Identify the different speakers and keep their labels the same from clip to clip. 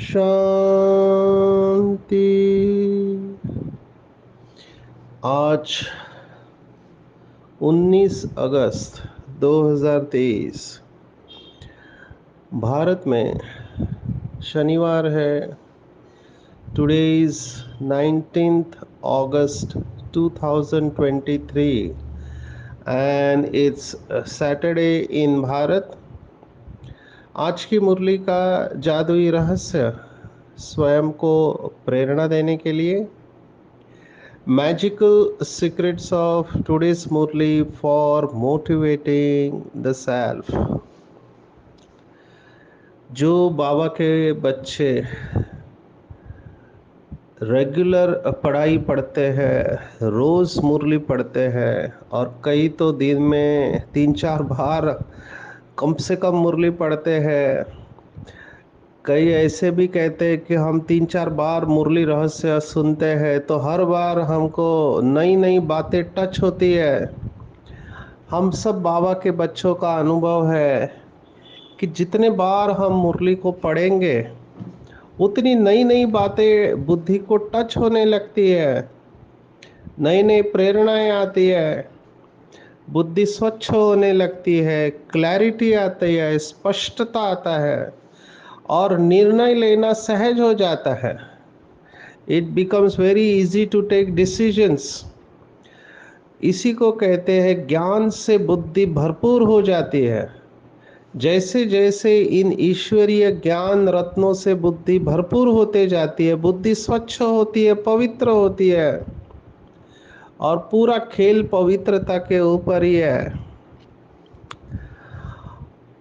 Speaker 1: शांति। आज 19 अगस्त 2023 भारत में शनिवार है। Today is 19th August 2023 and it's Saturday in Bharat. आज की मुरली का जादुई रहस्य स्वयं को प्रेरणा देने के लिए magical secrets of today's Murli for motivating the self. जो बाबा के बच्चे रेगुलर पढ़ाई पढ़ते हैं, रोज़ मुरली पढ़ते हैं और कई तो दिन में 3-4 बार कम से कम मुरली पढ़ते हैं। कई ऐसे भी कहते हैं कि हम 3-4 बार मुरली रहस्य सुनते हैं तो हर बार हमको नई नई बातें टच होती है। हम सब बाबा के बच्चों का अनुभव है कि जितने बार हम मुरली को पढ़ेंगे उतनी नई नई बातें बुद्धि को टच होने लगती है, नई नई प्रेरणाएं आती है, बुद्धि स्वच्छ होने लगती है, क्लैरिटी आती है, स्पष्टता आता है और निर्णय लेना सहज हो जाता है। It becomes very easy to take decisions. इसी को कहते हैं ज्ञान से बुद्धि भरपूर हो जाती है। जैसे जैसे इन ईश्वरीय ज्ञान रत्नों से बुद्धि भरपूर होते जाती है, बुद्धि स्वच्छ होती है, पवित्र होती है और पूरा खेल पवित्रता के ऊपर ही है।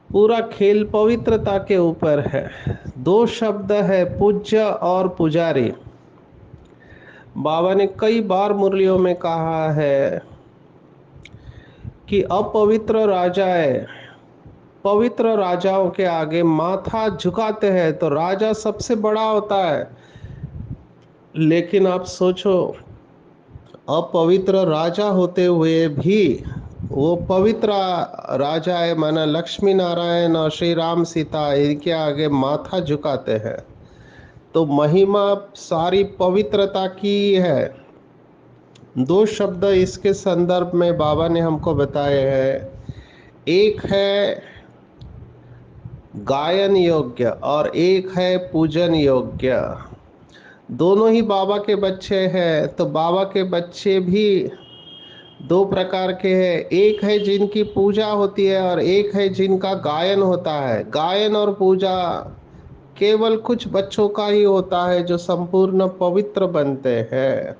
Speaker 1: पूरा खेल पवित्रता के ऊपर है। दो शब्द है, पूज्य और पुजारी। बाबा ने कई बार मुरलियों में कहा है कि अपवित्र राजाएं पवित्र राजाओं के आगे माथा झुकाते हैं तो राजा सबसे बड़ा होता है। लेकिन आप सोचो, अपवित्र राजा होते हुए भी वो पवित्र राजा है, माना लक्ष्मी नारायण और श्री राम सीता, इनके आगे माथा झुकाते हैं तो महिमा सारी पवित्रता की है। दो शब्द इसके संदर्भ में बाबा ने हमको बताए हैं। एक है गायन योग्य और एक है पूजन योग्य। दोनों ही बाबा के बच्चे हैं तो बाबा के बच्चे भी दो प्रकार के हैं। एक है जिनकी पूजा होती है और एक है जिनका गायन होता है। गायन और पूजा केवल कुछ बच्चों का ही होता है जो संपूर्ण पवित्र बनते हैं।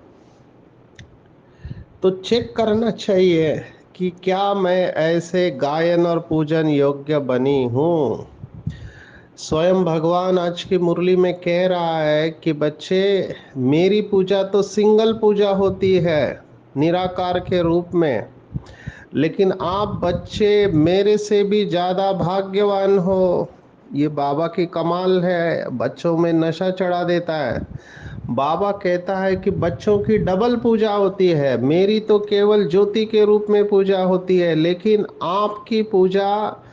Speaker 1: तो चेक करना चाहिए कि क्या मैं ऐसे गायन और पूजन योग्य बनी हूँ। स्वयं भगवान आज की मुरली में कह रहा है कि बच्चे, मेरी पूजा तो सिंगल पूजा होती है निराकार के रूप में, लेकिन आप बच्चे मेरे से भी ज़्यादा भाग्यवान हो। ये बाबा की कमाल है, बच्चों में नशा चढ़ा देता है। बाबा कहता है कि बच्चों की डबल पूजा होती है, मेरी तो केवल ज्योति के रूप में पूजा होती है, लेकिन आपकी पूजा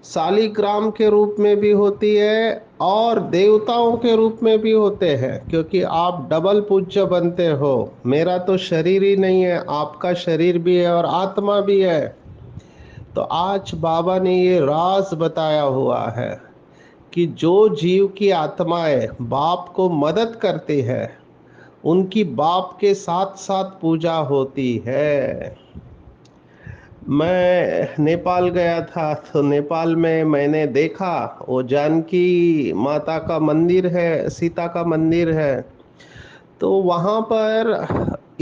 Speaker 1: शालिग्राम के रूप में भी होती है और देवताओं के रूप में भी होते हैं, क्योंकि आप डबल पूज्य बनते हो। मेरा तो शरीर ही नहीं है, आपका शरीर भी है और आत्मा भी है। तो आज बाबा ने ये राज बताया हुआ है कि जो जीव की आत्माएं बाप को मदद करती है उनकी बाप के साथ साथ पूजा होती है। मैं नेपाल गया था तो नेपाल में मैंने देखा, वो जानकी माता का मंदिर है, सीता का मंदिर है। तो वहाँ पर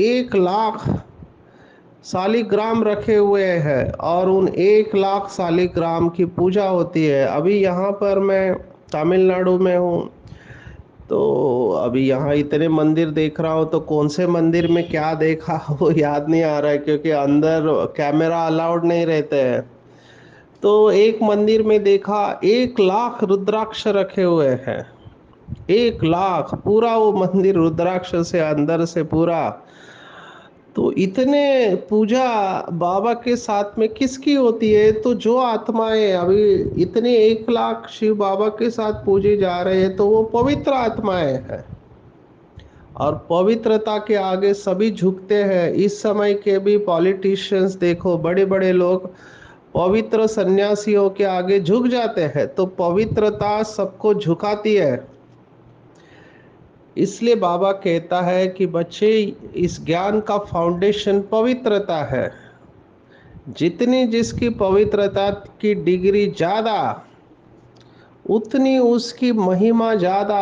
Speaker 1: 1 लाख शालिग्राम रखे हुए हैं और उन 1 लाख शालिग्राम की पूजा होती है। अभी यहाँ पर मैं तमिलनाडु में हूँ, तो अभी यहाँ इतने मंदिर देख रहा हूँ, तो कौन से मंदिर में क्या देखा वो याद नहीं आ रहा है, क्योंकि अंदर कैमरा अलाउड नहीं रहते हैं। तो एक मंदिर में देखा 1 लाख रुद्राक्ष रखे हुए हैं। 1 लाख, पूरा वो मंदिर रुद्राक्ष से अंदर से पूरा। तो इतने पूजा बाबा के साथ में किसकी होती है? तो जो आत्माएं अभी इतने 1 लाख शिव बाबा के साथ पूजे जा रहे हैं, तो वो पवित्र आत्माएं हैं और पवित्रता के आगे सभी झुकते हैं। इस समय के भी पॉलिटिशियंस देखो, बड़े बड़े लोग पवित्र सन्यासियों के आगे झुक जाते हैं। तो पवित्रता सबको झुकाती है। इसलिए बाबा कहता है कि बच्चे, इस ज्ञान का फाउंडेशन पवित्रता है। जितनी जिसकी पवित्रता की डिग्री ज्यादा, उतनी उसकी महिमा ज्यादा।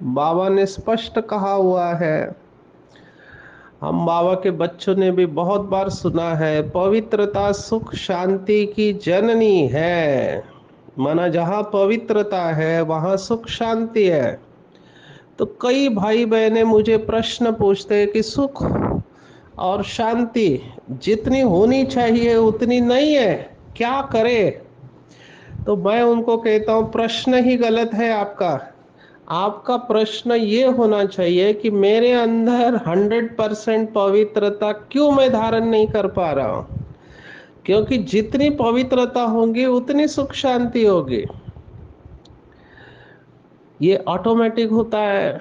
Speaker 1: बाबा ने स्पष्ट कहा हुआ है। हम बाबा के बच्चों ने भी बहुत बार सुना है, पवित्रता सुख शांति की जननी है। माना जहाँ पवित्रता है वहाँ सुख शांति है। तो कई भाई बहनें मुझे प्रश्न पूछते हैं कि सुख और शांति जितनी होनी चाहिए उतनी नहीं है, क्या करे? तो मैं उनको कहता हूँ, प्रश्न ही गलत है आपका। आपका प्रश्न ये होना चाहिए कि मेरे अंदर 100% पवित्रता क्यों मैं धारण नहीं कर पा रहा हूँ? क्योंकि जितनी पवित्रता होगी उतनी सुख शांति होगी। ये ऑटोमेटिक होता है,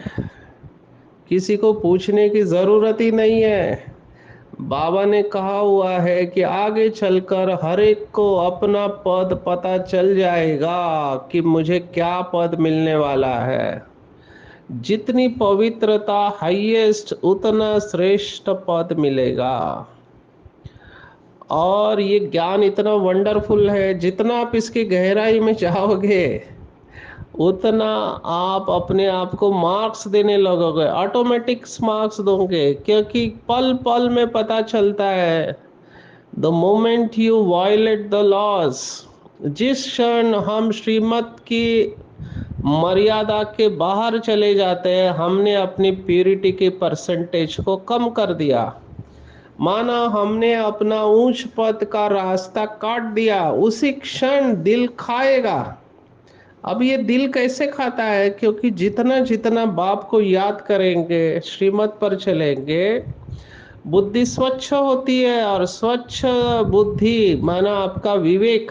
Speaker 1: किसी को पूछने की जरूरत ही नहीं है। बाबा ने कहा हुआ है कि आगे चलकर हर एक को अपना पद पता चल जाएगा कि मुझे क्या पद मिलने वाला है। जितनी पवित्रता हाईएस्ट, उतना श्रेष्ठ पद मिलेगा। और ये ज्ञान इतना वंडरफुल है, जितना आप इसकी गहराई में जाओगे उतना आप अपने आप को मार्क्स देने लगोगे, ऑटोमेटिक मार्क्स दोगे। क्योंकि पल पल में पता चलता है, the moment you violate the laws, जिस क्षण हम श्रीमत की मर्यादा के बाहर चले जाते हैं, हमने अपनी प्यूरिटी के परसेंटेज को कम कर दिया। माना हमने अपना ऊंच पद का रास्ता काट दिया, उसी क्षण दिल खाएगा। अब ये दिल कैसे खाता है? क्योंकि जितना जितना बाप को याद करेंगे, श्रीमत पर चलेंगे, बुद्धि स्वच्छ होती है। और स्वच्छ बुद्धि माना आपका विवेक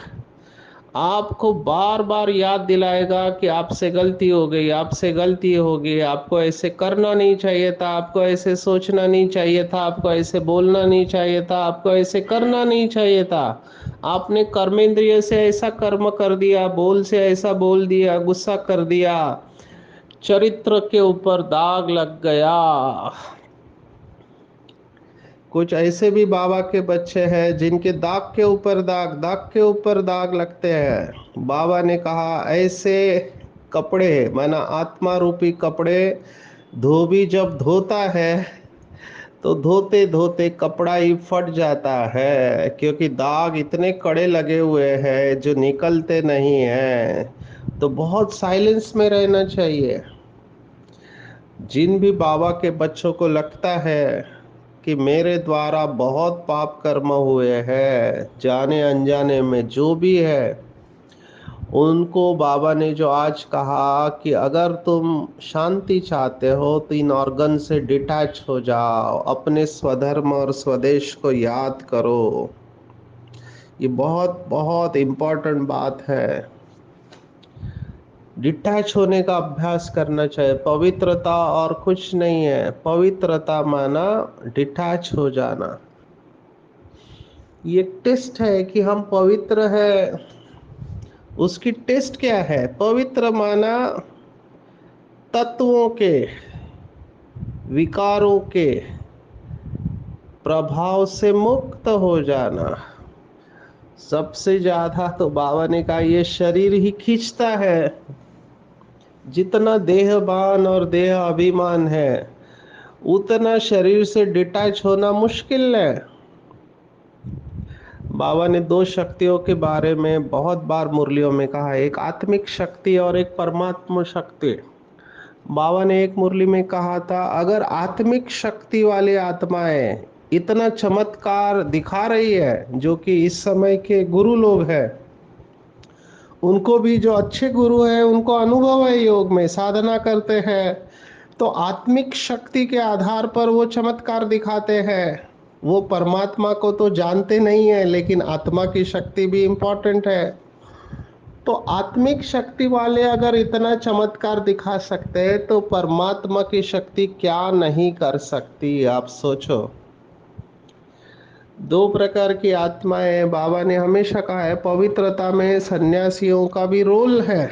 Speaker 1: आपको बार बार याद दिलाएगा कि आपसे गलती हो गई, आपसे गलती हो गई, आपको ऐसे करना नहीं चाहिए था, आपको ऐसे सोचना नहीं चाहिए था, आपको ऐसे बोलना नहीं चाहिए था, आपको ऐसे करना नहीं चाहिए था। आपने कर्मेंद्रिय से ऐसा कर्म कर दिया, बोल से ऐसा बोल दिया, गुस्सा कर दिया, चरित्र के ऊपर दाग लग गया। कुछ ऐसे भी बाबा के बच्चे हैं जिनके दाग के ऊपर दाग, दाग के ऊपर दाग लगते हैं। बाबा ने कहा, ऐसे कपड़े माना आत्मा रूपी कपड़े धोबी जब धोता है तो धोते धोते कपड़ा ही फट जाता है, क्योंकि दाग इतने कड़े लगे हुए हैं जो निकलते नहीं हैं। तो बहुत साइलेंस में रहना चाहिए। जिन भी बाबा के बच्चों को लगता है कि मेरे द्वारा बहुत पाप कर्म हुए हैं, जाने अनजाने में जो भी है, उनको बाबा ने जो आज कहा कि अगर तुम शांति चाहते हो तो इन ऑर्गन से डिटैच हो जाओ, अपने स्वधर्म और स्वदेश को याद करो। ये बहुत बहुत इम्पोर्टेंट बात है। डिटैच होने का अभ्यास करना चाहिए। पवित्रता और कुछ नहीं है, पवित्रता माना डिटैच हो जाना। ये टेस्ट है कि हम पवित्र है। उसकी टेस्ट क्या है? पवित्र माना तत्वों के, विकारों के प्रभाव से मुक्त हो जाना। सबसे ज्यादा तो बाबा ने कहा ये शरीर ही खींचता है। जितना देहभान और देह अभिमान है, उतना शरीर से डिटैच होना मुश्किल है। बाबा ने दो शक्तियों के बारे में बहुत बार मुरलियों में कहा, एक आत्मिक शक्ति और एक परमात्मा शक्ति। बाबा ने एक मुरली में कहा था, अगर आत्मिक शक्ति वाली आत्माएं इतना चमत्कार दिखा रही है, जो कि इस समय के गुरु लोग हैं, उनको भी जो अच्छे गुरु हैं उनको अनुभव है, योग में साधना करते हैं, तो आत्मिक शक्ति के आधार पर वो चमत्कार दिखाते हैं। वो परमात्मा को तो जानते नहीं है, लेकिन आत्मा की शक्ति भी इम्पोर्टेंट है। तो आत्मिक शक्ति वाले अगर इतना चमत्कार दिखा सकते हैं, तो परमात्मा की शक्ति क्या नहीं कर सकती, आप सोचो। दो प्रकार की आत्माएं, बाबा ने हमेशा कहा है, पवित्रता में सन्यासियों का भी रोल है,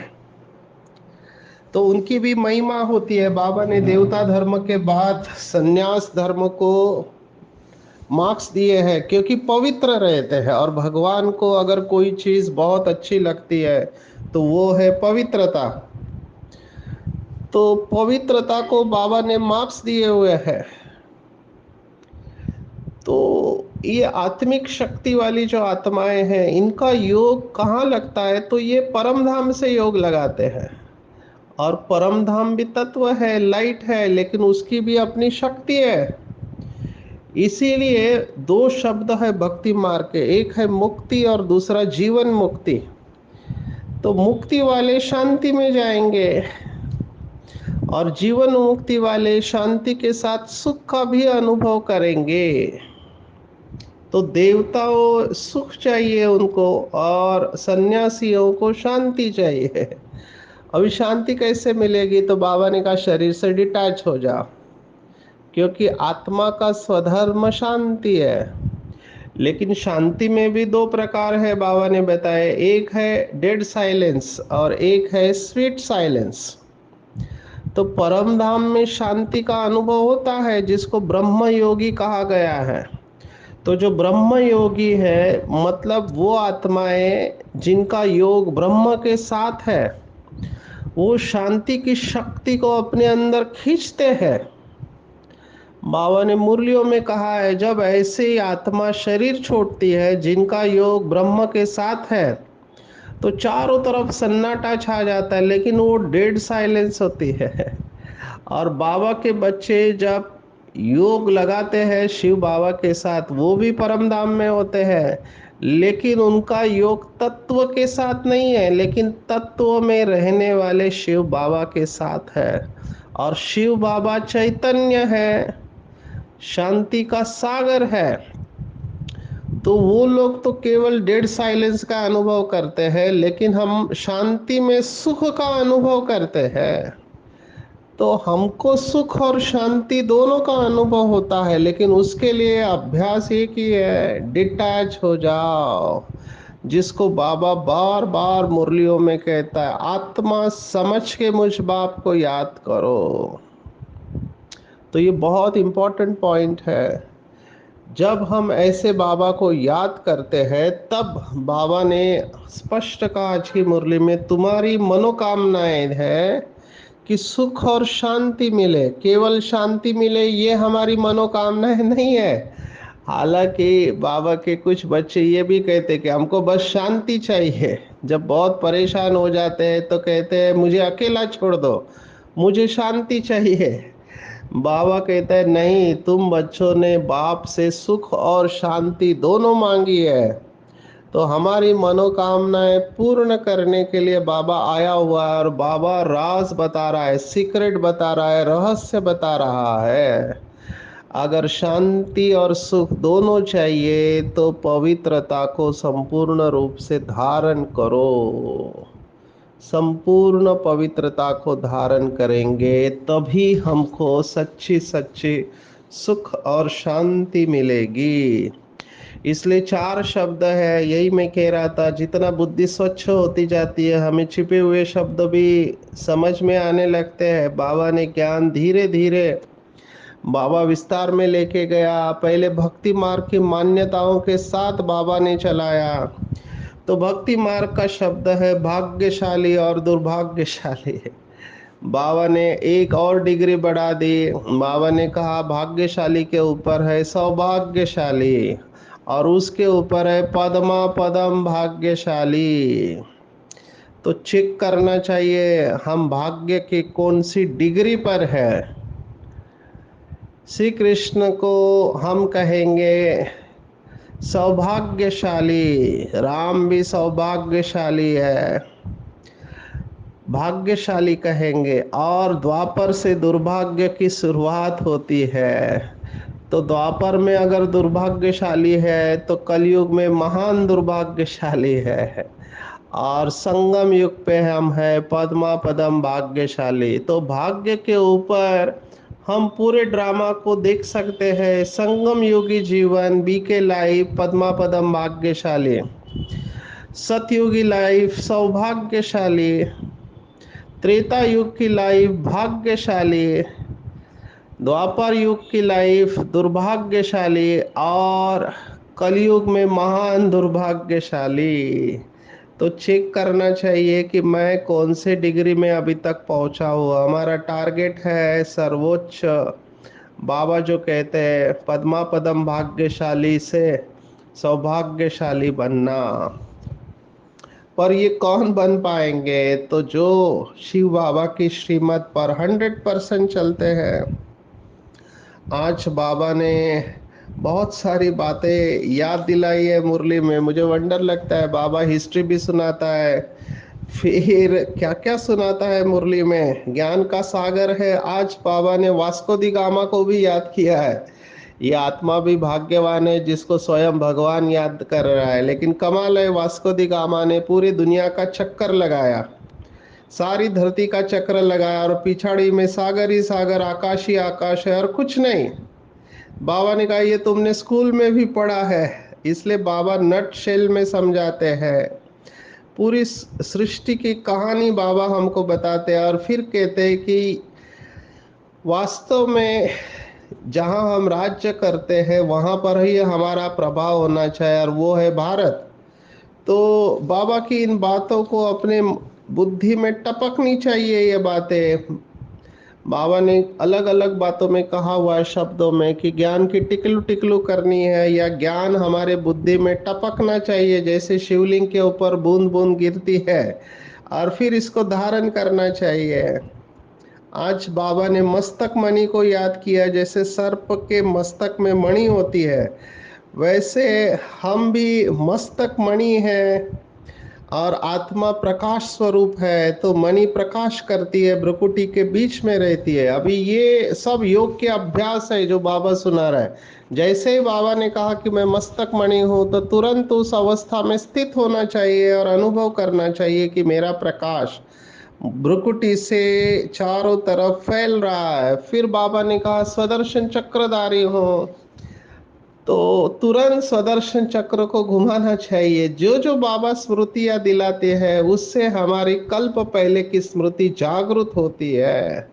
Speaker 1: तो उनकी भी महिमा होती है। बाबा ने देवता धर्म के बाद सन्यास धर्म को मार्क्स दिए हैं, क्योंकि पवित्र रहते हैं, और भगवान को अगर कोई चीज बहुत अच्छी लगती है तो वो है पवित्रता। तो पवित्रता को बाबा ने मार्क्स दिए हुए हैं। तो ये आत्मिक शक्ति वाली जो आत्माएं हैं, इनका योग कहाँ लगता है, तो ये परम धाम से योग लगाते हैं। और परम धाम भी तत्व है, लाइट है, लेकिन उसकी भी अपनी शक्ति है। इसीलिए दो शब्द है भक्ति मार्ग के, एक है मुक्ति और दूसरा जीवन मुक्ति। तो मुक्ति वाले शांति में जाएंगे, और जीवन मुक्ति वाले शांति के साथ सुख का भी अनुभव करेंगे। तो देवताओं सुख चाहिए उनको, और सन्यासियों को शांति चाहिए। अभी शांति कैसे मिलेगी, तो बाबा ने कहा शरीर से डिटैच हो जाओ, क्योंकि आत्मा का स्वधर्म शांति है। लेकिन शांति में भी दो प्रकार है, बाबा ने बताया, एक है डेड साइलेंस और एक है स्वीट साइलेंस। तो परम धाम में शांति का अनुभव होता है, जिसको ब्रह्म योगी कहा गया है। तो जो ब्रह्म योगी है, मतलब वो आत्माएं जिनका योग ब्रह्म के साथ है, वो शांति की शक्ति को अपने अंदर खींचते हैं। बाबा ने मुरलियों में कहा है, जब ऐसे ही आत्मा शरीर छोड़ती है, जिनका योग ब्रह्म के साथ है, तो चारों तरफ सन्नाटा छा जाता है, लेकिन वो डेड साइलेंस होती है। और बाबा के बच्चे जब योग लगाते हैं शिव बाबा के साथ, वो भी परम धाम में होते हैं, लेकिन उनका योग तत्व के साथ नहीं है, लेकिन तत्व में रहने वाले शिव बाबा के साथ है। और शिव बाबा चैतन्य है, शांति का सागर है। तो वो लोग तो केवल डेड साइलेंस का अनुभव करते हैं, लेकिन हम शांति में सुख का अनुभव करते हैं। तो हमको सुख और शांति दोनों का अनुभव होता है, लेकिन उसके लिए अभ्यास एक ही है, डिटैच हो जाओ, जिसको बाबा बार बार मुरलियों में कहता है, आत्मा समझ के मुझ बाप को याद करो। तो ये बहुत इंपॉर्टेंट पॉइंट है। जब हम ऐसे बाबा को याद करते हैं, तब बाबा ने स्पष्ट कहा आज की मुरली में, तुम्हारी मनोकामनाएं है कि सुख और शांति मिले, केवल शांति मिले, ये हमारी मनोकामनाएं नहीं है। हालांकि बाबा के कुछ बच्चे ये भी कहते कि हमको बस शांति चाहिए। जब बहुत परेशान हो जाते हैं तो कहते हैं मुझे अकेला छोड़ दो, मुझे शांति चाहिए। बाबा कहता है नहीं, तुम बच्चों ने बाप से सुख और शांति दोनों मांगी है, तो हमारी मनोकामनाएं पूर्ण करने के लिए बाबा आया हुआ है। और बाबा राज बता रहा है, सीक्रेट बता रहा है, रहस्य बता रहा है। अगर शांति और सुख दोनों चाहिए, तो पवित्रता को संपूर्ण रूप से धारण करो। संपूर्ण पवित्रता को धारण करेंगे, तभी हमको सच्ची सच्ची सुख और शांति मिलेगी। इसलिए चार शब्द है, यही मैं कह रहा था, जितना बुद्धि स्वच्छ होती जाती है, हमें छिपे हुए शब्द भी समझ में आने लगते हैं। बाबा ने ज्ञान धीरे धीरे बाबा विस्तार में लेके गया। पहले भक्ति मार्ग की मान्यताओं के साथ बाबा ने चलाया। तो भक्ति मार्ग का शब्द है भाग्यशाली और दुर्भाग्यशाली। बाबा ने एक और डिग्री बढ़ा दी। बाबा ने कहा भाग्यशाली के ऊपर है सौभाग्यशाली, और उसके ऊपर है पद्मा पदम भाग्यशाली। तो चेक करना चाहिए हम भाग्य की कौन सी डिग्री पर है। श्री कृष्ण को हम कहेंगे सौभाग्यशाली, राम भी सौभाग्यशाली है, भाग्यशाली कहेंगे। और द्वापर से दुर्भाग्य की शुरुआत होती है। तो द्वापर में अगर दुर्भाग्यशाली है तो कलयुग में महान दुर्भाग्यशाली है। और संगम युग पे हम है पद्मा पदम भाग्यशाली। तो भाग्य के ऊपर हम पूरे ड्रामा को देख सकते हैं। संगम योगी जीवन, बीके लाइफ पद्मा पदम भाग्यशाली, सतयुगी लाइफ सौभाग्यशाली, त्रेता युग की लाइफ भाग्यशाली, द्वापर युग की लाइफ दुर्भाग्यशाली, और कलयुग में महान दुर्भाग्यशाली। तो चेक करना चाहिए कि मैं कौन से डिग्री में अभी तक पहुंचा हुआ। हमारा टारगेट है सर्वोच्च। बाबा जो कहते हैं पद्मा पदम भाग्यशाली से सौभाग्यशाली बनना। पर ये कौन बन पाएंगे? तो जो शिव बाबा की श्रीमत पर 100% चलते हैं। आज बाबा ने बहुत सारी बातें याद दिलाई है मुरली में। मुझे वंडर लगता है, बाबा हिस्ट्री भी सुनाता है, फिर क्या क्या सुनाता है मुरली में। ज्ञान का सागर है। आज बाबा ने वास्को दी गामा को भी याद किया है। ये आत्मा भी भाग्यवान है जिसको स्वयं भगवान याद कर रहा है। लेकिन कमाल है, वास्को दी गामा ने पूरी दुनिया का चक्कर लगाया, सारी धरती का चक्र लगाया, और पिछाड़ी में सागर ही सागर, आकाश ही आकाश है, और कुछ नहीं। बाबा ने कहा ये तुमने स्कूल में भी पढ़ा है। इसलिए बाबा नट शेल में समझाते हैं। पूरी सृष्टि की कहानी बाबा हमको बताते हैं, और फिर कहते हैं कि वास्तव में जहां हम राज्य करते हैं वहां पर ही हमारा प्रभाव होना चाहिए, और वो है भारत। तो बाबा की इन बातों को अपने बुद्धि में टपकनी चाहिए। ये बातें बाबा ने अलग अलग बातों में कहा हुआ है, शब्दों में, कि ज्ञान की टिकलू टिकलू करनी है, या ज्ञान हमारे बुद्धि में टपकना चाहिए जैसे शिवलिंग के ऊपर बूंद बूंद गिरती है, और फिर इसको धारण करना चाहिए। आज बाबा ने मस्तक मणि को याद किया। जैसे सर्प के मस्तक में मणि होती है, वैसे हम भी मस्तक मणि है, और आत्मा प्रकाश स्वरूप है। तो मणि प्रकाश करती है, भ्रुकुटी के बीच में रहती है। अभी ये सब योग के अभ्यास है जो बाबा सुना रहा है। जैसे ही बाबा ने कहा कि मैं मस्तक मणि हूं, तो तुरंत उस अवस्था में स्थित होना चाहिए और अनुभव करना चाहिए कि मेरा प्रकाश भ्रुकुटी से चारों तरफ फैल रहा है। फिर बाबा ने कहा स्वदर्शन चक्रधारी हो, तो तुरंत स्वदर्शन चक्र को घुमाना चाहिए। जो जो बाबा स्मृतियां दिलाते हैं उससे हमारी कल्प पहले की स्मृति जागृत होती है।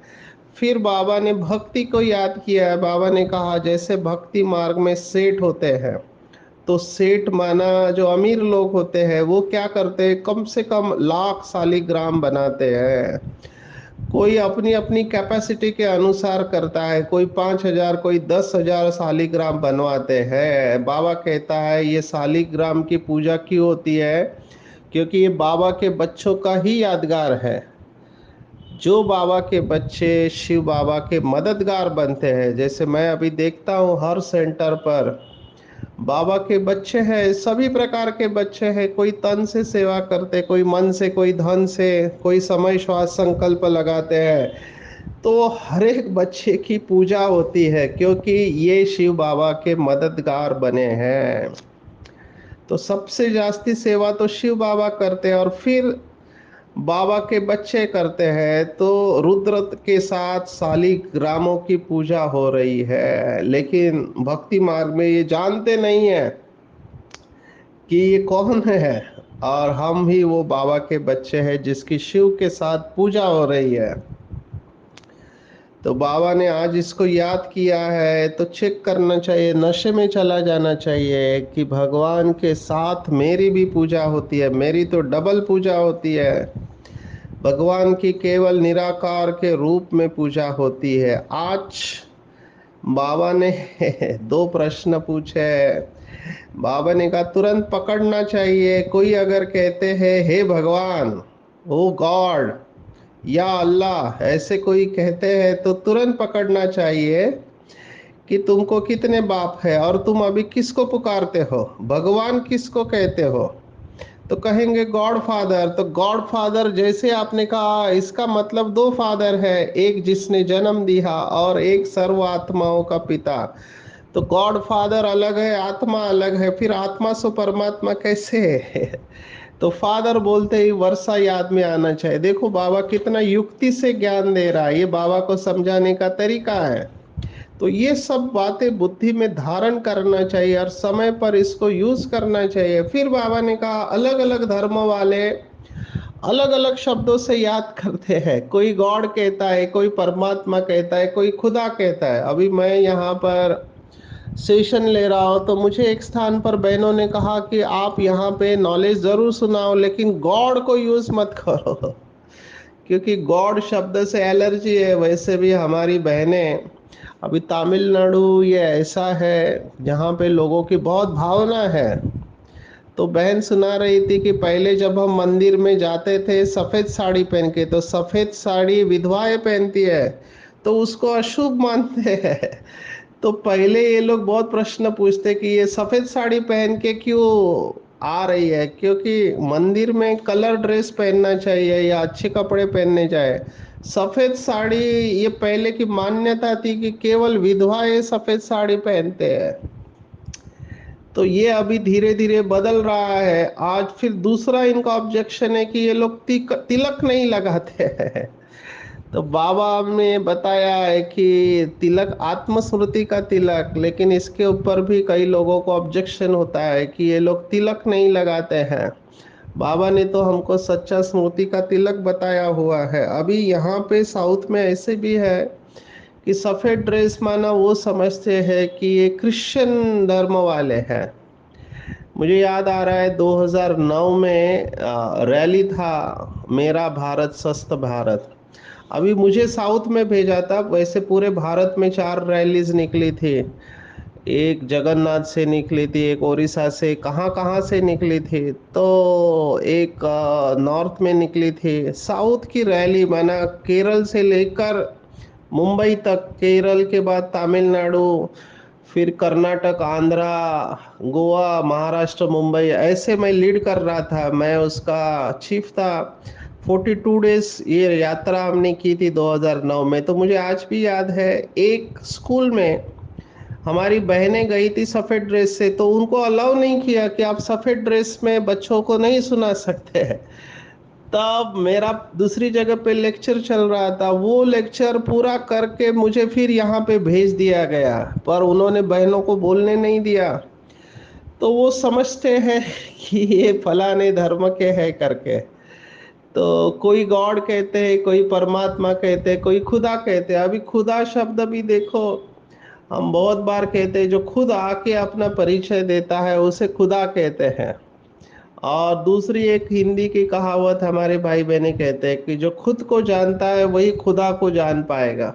Speaker 1: फिर बाबा ने भक्ति को याद किया है। बाबा ने कहा जैसे भक्ति मार्ग में सेठ होते हैं, तो सेठ माना जो अमीर लोग होते हैं वो क्या करते हैं, कम से कम लाख शालिग्राम बनाते हैं। कोई अपनी अपनी कैपेसिटी के अनुसार करता है, कोई 5,000 कोई 10,000 शालिग्राम बनवाते हैं। बाबा कहता है ये शालिग्राम की पूजा क्यों होती है? क्योंकि ये बाबा के बच्चों का ही यादगार है। जो बाबा के बच्चे शिव बाबा के मददगार बनते हैं, जैसे मैं अभी देखता हूँ हर सेंटर पर बाबा के बच्चे हैं, सभी प्रकार के बच्चे हैं। कोई तन से सेवा करते, कोई मन से, कोई धन से, कोई समय श्वास संकल्प लगाते हैं। तो हर एक बच्चे की पूजा होती है क्योंकि ये शिव बाबा के मददगार बने हैं। तो सबसे जास्ती सेवा तो शिव बाबा करते हैं, और फिर बाबा के बच्चे करते हैं। तो रुद्र के साथ शालिग्रामों की पूजा हो रही है। लेकिन भक्ति मार्ग में ये जानते नहीं है कि ये कौन है, और हम ही वो बाबा के बच्चे हैं जिसकी शिव के साथ पूजा हो रही है। तो बाबा ने आज इसको याद किया है, तो चेक करना चाहिए, नशे में चला जाना चाहिए कि भगवान के साथ मेरी भी पूजा होती है, मेरी तो डबल पूजा होती है। भगवान की केवल निराकार के रूप में पूजा होती है। आज बाबा ने दो प्रश्न पूछे। बाबा ने कहा तुरंत पकड़ना चाहिए। कोई अगर कहते हैं हे भगवान, ओ गॉड या अल्लाह, ऐसे कोई कहते हैं तो तुरंत पकड़ना चाहिए कि तुमको कितने बाप है और तुम अभी किसको पुकारते हो, भगवान किसको कहते हो। तो कहेंगे गॉड फादर। तो गॉड फादर जैसे आपने कहा, इसका मतलब दो फादर है, एक जिसने जन्म दिया और एक सर्व आत्माओं का पिता। तो गॉड फादर अलग है, आत्मा अलग है, फिर आत्मा से परमात्मा कैसे है? तो फादर बोलते ही वर्षा याद में आना चाहिए। देखो बाबा कितना युक्ति से ज्ञान दे रहा है, ये बाबा को समझाने का तरीका है। तो ये सब बातें बुद्धि में धारण करना चाहिए और समय पर इसको यूज करना चाहिए। फिर बाबा ने कहा अलग अलग धर्म वाले अलग अलग शब्दों से याद करते हैं। कोई गॉड कहता है, कोई परमात्मा कहता है, कोई खुदा कहता है। अभी मैं यहाँ पर सेशन ले रहा हूँ तो मुझे एक स्थान पर बहनों ने कहा कि आप यहाँ पे नॉलेज जरूर सुनाओ लेकिन गॉड को यूज मत करो, क्योंकि गॉड शब्द से एलर्जी है। वैसे भी हमारी बहनें अभी तमिलनाडु ये ऐसा है जहाँ पे लोगों की बहुत भावना है। तो बहन सुना रही थी कि पहले जब हम मंदिर में जाते थे सफेद साड़ी पहन के, तो सफेद साड़ी विधवाएं पहनती है तो उसको अशुभ मानते हैं। तो पहले ये लोग बहुत प्रश्न पूछते कि ये सफेद साड़ी पहन के क्यों आ रही है, क्योंकि मंदिर में कलर ड्रेस पहनना चाहिए या अच्छे कपड़े पहनने चाहिए। सफेद साड़ी ये पहले की मान्यता थी कि केवल विधवा ये सफेद साड़ी पहनते हैं। तो ये अभी धीरे धीरे बदल रहा है। आज फिर दूसरा इनका ऑब्जेक्शन है कि ये लोग तिलक नहीं लगाते हैं। तो बाबा ने बताया है कि तिलक आत्मस्मृति का तिलक, लेकिन इसके ऊपर भी कई लोगों को ऑब्जेक्शन होता है कि ये लोग तिलक नहीं लगाते हैं। बाबा ने तो हमको सच्चा स्मृति का तिलक बताया हुआ है। अभी यहाँ पे साउथ में ऐसे भी है कि सफेद ड्रेस माना वो समझते हैं कि ये क्रिश्चियन धर्म वाले हैं। मुझे याद आ रहा है 2009 में रैली था, मेरा भारत स्वस्थ भारत। अभी मुझे साउथ में भेजा था, वैसे पूरे भारत में 4 रैलीज निकली थी। एक जगन्नाथ से निकली थी, एक उड़ीसा से, कहाँ कहाँ से निकली थी। तो एक नॉर्थ में निकली थी। साउथ की रैली माना केरल से लेकर मुंबई तक, केरल के बाद तमिलनाडु, फिर कर्नाटक, आंध्रा, गोवा, महाराष्ट्र, मुंबई, ऐसे मैं लीड कर रहा था, मैं उसका चीफ था। 42 डेज ये यात्रा हमने की थी 2009 में। तो मुझे आज भी याद है, एक स्कूल में हमारी बहनें गई थी सफ़ेद ड्रेस से, तो उनको अलाउ नहीं किया कि आप सफ़ेद ड्रेस में बच्चों को नहीं सुना सकते हैं। तब मेरा दूसरी जगह पे लेक्चर चल रहा था, वो लेक्चर पूरा करके मुझे फिर यहाँ पे भेज दिया गया, पर उन्होंने बहनों को बोलने नहीं दिया। तो वो समझते हैं कि ये फलाने धर्म के है करके। तो कोई गॉड कहते हैं, कोई परमात्मा कहते हैं, कोई खुदा कहते हैं। अभी खुदा शब्द भी देखो, हम बहुत बार कहते हैं जो खुद आके अपना परिचय देता है उसे खुदा कहते हैं। और दूसरी एक हिंदी की कहावत हमारे भाई बहने कहते हैं कि जो खुद को जानता है वही खुदा को जान पाएगा।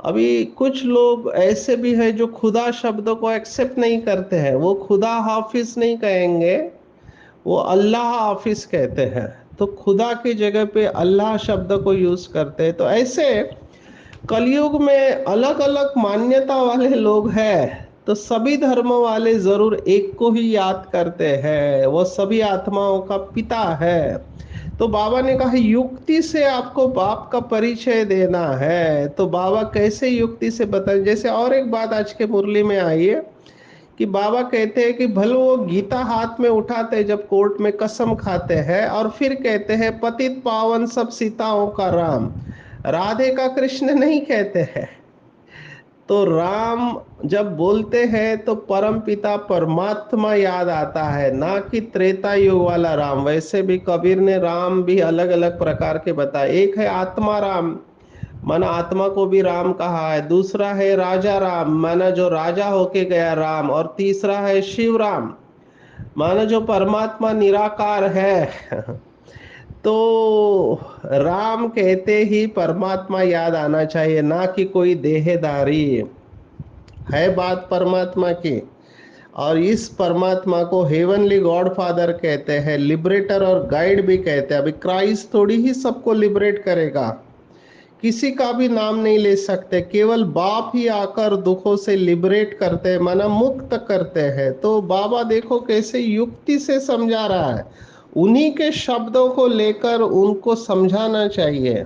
Speaker 1: अभी कुछ लोग ऐसे भी हैं जो खुदा शब्द को एक्सेप्ट नहीं करते हैं, वो खुदा हाफिज नहीं कहेंगे, वो अल्लाह हाफिज कहते हैं। तो खुदा की जगह पे अल्लाह शब्द को यूज करते हैं। तो ऐसे कलयुग में अलग अलग मान्यता वाले लोग हैं, तो सभी धर्म वाले जरूर एक को ही याद करते हैं, वो सभी आत्माओं का पिता है। तो बाबा ने कहा युक्ति से आपको बाप का परिचय देना है। तो बाबा कैसे युक्ति से बताएं? जैसे और एक बात आज के मुरली में आई है कि बाबा कहते हैं कि भले वो गीता हाथ में उठाते हैं जब कोर्ट में कसम खाते हैं और फिर कहते हैं पतित पावन सब सीताओं का राम, राधे का कृष्ण नहीं कहते हैं। तो राम जब बोलते हैं तो परम पिता परमात्मा याद आता है, ना कि त्रेता युग वाला राम। वैसे भी कबीर ने राम भी अलग अलग प्रकार के बताए। एक है आत्मा राम, माना आत्मा को भी राम कहा है। दूसरा है राजा राम, माना जो राजा होके गया राम। और तीसरा है शिव राम, माना जो परमात्मा निराकार है। तो राम कहते ही परमात्मा याद आना चाहिए, ना कि कोई देहधारी। है बात परमात्मा की। और इस परमात्मा को हेवनली गॉड फादर कहते हैं, लिबरेटर और गाइड भी कहते हैं। अभी क्राइस्ट थोड़ी ही सबको लिबरेट करेगा, किसी का भी नाम नहीं ले सकते, केवल बाप ही आकर दुखों से लिबरेट करते हैं, माना मुक्त करते हैं। तो बाबा देखो कैसे युक्ति से समझा रहा है, उन्हीं के शब्दों को लेकर उनको समझाना चाहिए।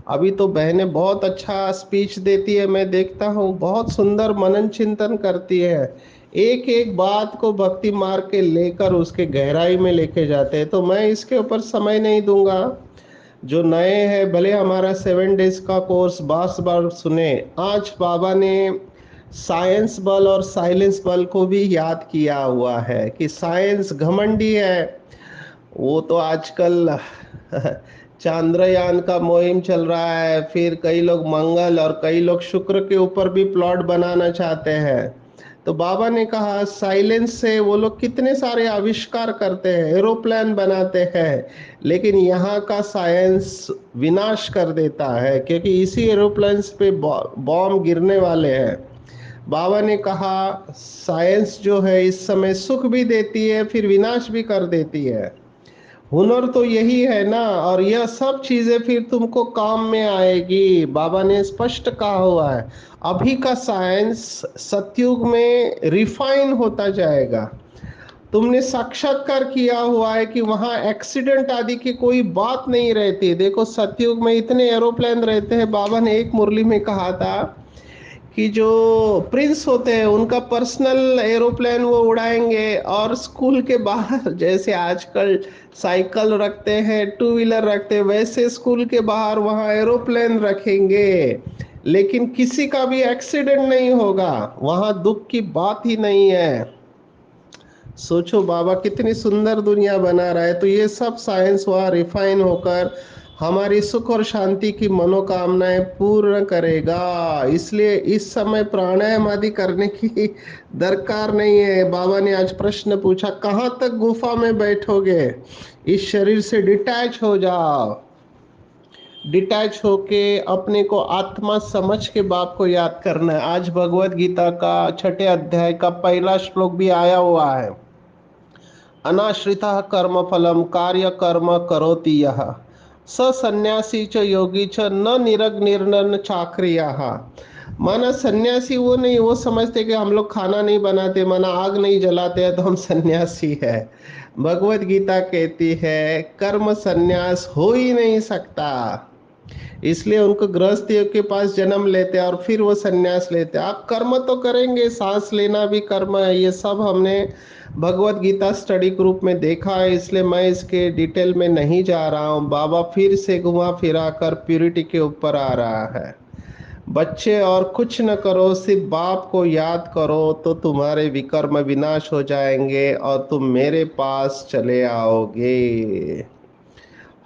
Speaker 1: अभी तो बहनें बहुत अच्छा स्पीच देती है, मैं देखता हूँ, बहुत सुंदर मनन चिंतन करती है, एक एक बात को भक्ति मार्ग के लेकर उसके गहराई में लेके जाते हैं। तो मैं इसके ऊपर समय नहीं दूंगा। जो नए हैं, भले हमारा 7 डेज का कोर्स बार बार सुने, आज बाबा ने साइंस बल और साइलेंस बल को भी याद किया हुआ है कि साइंस घमंडी है। वो तो आजकल चांद्रयान का मुहिम चल रहा है, फिर कई लोग मंगल और कई लोग शुक्र के ऊपर भी प्लॉट बनाना चाहते हैं। तो बाबा ने कहा साइलेंस से वो लोग कितने सारे आविष्कार करते हैं, एरोप्लेन बनाते हैं, लेकिन यहाँ का साइंस विनाश कर देता है, क्योंकि इसी एरोप्लेन्स पे बॉम्ब गिरने वाले हैं। बाबा ने कहा साइंस जो है इस समय सुख भी देती है, फिर विनाश भी कर देती है। हुनर तो यही है ना, और यह सब चीजें फिर तुमको काम में आएगी। बाबा ने स्पष्ट कहा हुआ है, अभी का साइंस सतयुग में रिफाइन होता जाएगा। तुमने साक्षात्कार किया हुआ है कि वहां एक्सीडेंट आदि की कोई बात नहीं रहती। देखो सतयुग में इतने एरोप्लेन रहते हैं, बाबा ने एक मुरली में कहा था कि जो प्रिंस होते हैं उनका पर्सनल एरोप्लेन वो उड़ाएंगे, और स्कूल के बाहर जैसे आजकल साइकिल रखते हैं, टू व्हीलर रखते हैं, वैसे स्कूल के बाहर वहाँ एरोप्लेन रखेंगे, लेकिन किसी का भी एक्सीडेंट नहीं होगा, वहाँ दुख की बात ही नहीं है। सोचो बाबा कितनी सुंदर दुनिया बना रहा है। तो ये सब साइंस वहाँ रिफाइन होकर हमारी सुख और शांति की मनोकामनाएं पूर्ण करेगा। इसलिए इस समय प्राणायाम आदि करने की दरकार नहीं है। बाबा ने आज प्रश्न पूछा, कहाँ तक गुफा में बैठोगे, इस शरीर से डिटैच हो जाओ। डिटैच होके अपने को आत्मा समझ के बाप को याद करना है। आज भगवत गीता का 6 अध्याय का पहला श्लोक भी आया हुआ है, अनाश्रितः कर्म फलम कार्य कर्म करोति यः स सन्यासी च योगी च न निरग निर्णन चाक्रियाः। माना सन्यासी वो नहीं, वो समझते कि हम लोग खाना नहीं बनाते, माना आग नहीं जलाते हैं तो हम सन्यासी है। भगवत गीता कहती है कर्म सन्यास हो ही नहीं सकता, इसलिए उनको गृहस्थियों के पास जन्म लेते हैं और फिर वो सन्यास लेते हैं। आप कर्म तो करेंगे, सांस लेना भी कर्म है, ये सब हमने भगवत गीता स्टडी ग्रुप में देखा है, इसलिए मैं इसके डिटेल में नहीं जा रहा हूँ। बाबा फिर से घुमा फिरा कर प्यूरिटी के ऊपर आ रहा है। बच्चे और कुछ न करो, सिर्फ बाप को याद करो तो तुम्हारे विकर्म विनाश हो जाएंगे और तुम मेरे पास चले आओगे।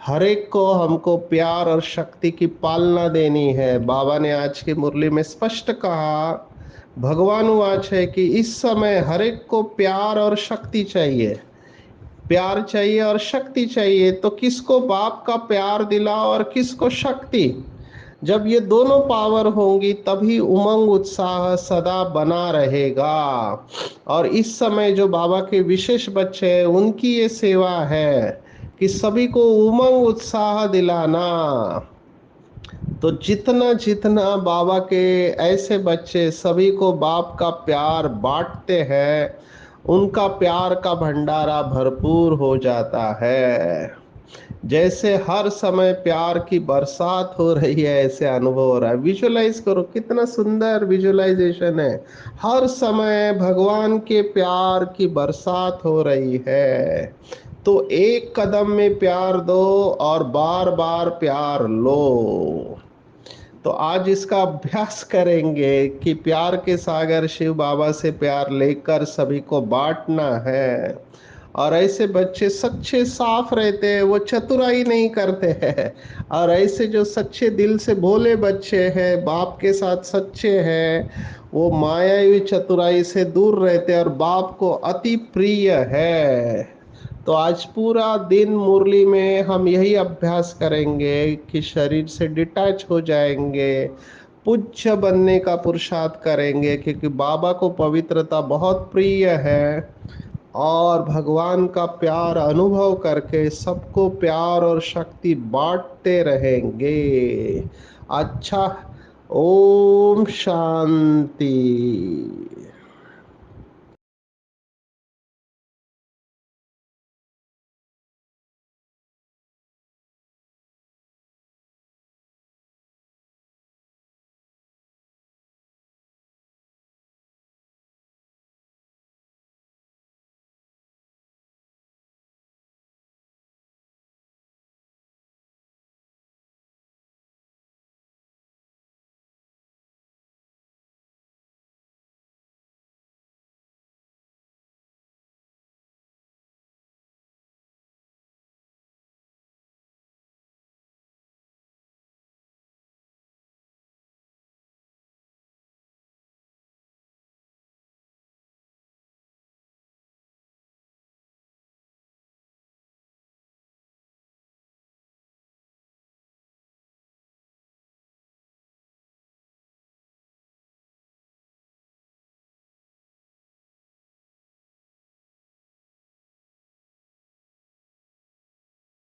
Speaker 1: हर एक को हमको प्यार और शक्ति की पालना देनी है। बाबा ने आज की मुरली में स्पष्ट कहा, भगवान वाच है कि इस समय हर एक को प्यार और शक्ति चाहिए, प्यार चाहिए और शक्ति चाहिए। तो किसको बाप का प्यार दिलाओ और किसको शक्ति। जब ये दोनों पावर होंगी तभी उमंग उत्साह सदा बना रहेगा। और इस समय जो बाबा के विशेष बच्चे हैं उनकी ये सेवा है कि सभी को उमंग उत्साह दिलाना। तो जितना जितना बाबा के ऐसे बच्चे सभी को बाप का प्यार बांटते हैं, उनका प्यार का भंडारा भरपूर हो जाता है। जैसे हर समय प्यार की बरसात हो रही है ऐसे अनुभव हो रहा है। विजुअलाइज करो, कितना सुंदर विजुअलाइजेशन है। हर समय भगवान के प्यार की बरसात हो रही है। तो एक कदम में प्यार दो और बार बार प्यार लो। तो आज इसका अभ्यास करेंगे कि प्यार के सागर शिव बाबा से प्यार लेकर सभी को बांटना है। और ऐसे बच्चे सच्चे साफ रहते हैं, वो चतुराई नहीं करते हैं। और ऐसे जो सच्चे दिल से भोले बच्चे हैं, बाप के साथ सच्चे हैं, वो मायावी चतुराई से दूर रहते हैं और बाप को अति प्रिय है। तो आज पूरा दिन मुरली में हम यही अभ्यास करेंगे कि शरीर से डिटैच हो जाएंगे, पूज्य बनने का पुरुषार्थ करेंगे, क्योंकि बाबा को पवित्रता बहुत प्रिय है और भगवान का प्यार अनुभव करके सबको प्यार और शक्ति बांटते रहेंगे। अच्छा, ओम शांति।